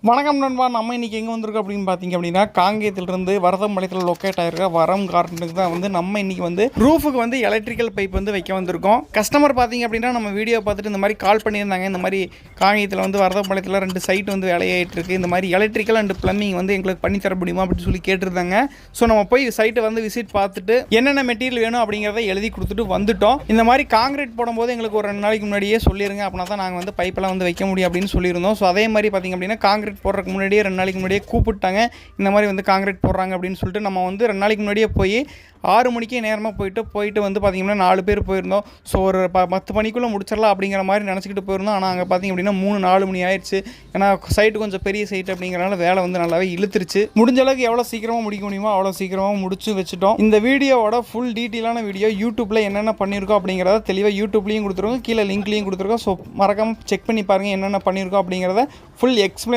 வணக்கம் நண்பா. நம்ம இன்றைக்கி எங்கே வந்திருக்கோம் அப்படின்னு பார்த்தீங்க அப்படின்னா, காங்கேயத்திலிருந்து வரதம்பாளையத்தில் லொக்கேட் ஆகிருக்க வரம் கார்டனுக்கு தான் வந்து நம்ம இன்றைக்கி வந்து ரூஃபுக்கு வந்து எலக்ட்ரிக்கல் பைப் வந்து வைக்க வந்திருக்கோம். கஸ்டமர் பார்த்தீங்க அப்படின்னா நம்ம வீடியோ பார்த்துட்டு இந்த மாதிரி கால் பண்ணியிருந்தாங்க. இந்த மாதிரி காங்கேயத்தில் வந்து வரதம்பாளையத்தில் 2 சைட் வந்து வேலையாகிட்டு இருக்குது, இந்த மாதிரி எலக்ட்ரிக்கல் அண்ட் ப்ளம்பிங் வந்து எங்களுக்கு பண்ணித்தர முடியுமா அப்படின்னு சொல்லி கேட்டிருந்தாங்க. ஸோ நம்ம போய் சைட்டை வந்து விசிட் பார்த்துட்டு என்னென்ன மெட்டீரியல் வேணும் அப்படிங்கிறத எழுதி கொடுத்துட்டு வந்துட்டோம். இந்த மாதிரி காங்கிரீட் போடும்போது எங்களுக்கு ஒரு 2 நாளைக்கு முன்னாடியே சொல்லிடுங்க, அப்படின்னா தான் நாங்கள் வந்து பைப்பெல்லாம் வந்து வைக்க முடியும் அப்படின்னு சொல்லியிருந்தோம். ஸோ அதே மாதிரி பார்த்தீங்க அப்படின்னா காங்கிரீட் போடுறதுக்கு முன்னாடியே 2 நாளைக்கு முன்னாடியே கூப்பிட்டாங்க. இந்த மாதிரி வந்து காங்கிரீட் போடுறாங்க அப்படின்னு சொல்லிட்டு நம்ம வந்து 2 நாளைக்கு முன்னாடியே போய் 6 மணிக்கே நேரமாக போயிட்டு வந்து பார்த்திங்கன்னா 4 பேர் போயிருந்தோம். ஸோ ஒரு 10 மணிக்குள்ளே முடிச்சிடலாம் அப்படிங்கிற மாதிரி நினச்சிக்கிட்டு போயிருந்தோம். ஆனால் அங்கே பார்த்திங்க அப்படின்னா 3-4 மணி ஆயிடுச்சு. ஏன்னா சைட்டு கொஞ்சம் பெரிய சைட் அப்படிங்கிறனால வேலை வந்து நல்லாவே இழுத்துருச்சு. முடிஞ்ச அளவுக்கு எவ்வளோ சீக்கிரமாக முடிக்க முடியுமோ அவ்வளோ சீக்கிரமாக முடிச்சு வச்சுட்டோம். இந்த வீடியோவோட ஃபுல் டீட்டெயிலான வீடியோ யூடியூப்பில் என்னென்ன பண்ணியிருக்கோம் அப்படிங்கிறத தெளிவாக யூடியூப்லேயும் கொடுத்துருக்கோம், கீழே லிங்க்லேயும் கொடுத்துருக்கோம். ஸோ மறக்காமல் செக் பண்ணி பாருங்கள் என்னென்ன பண்ணியிருக்கோம் அப்படிங்கிறத ஃபுல் எக்ஸ்பிளைன்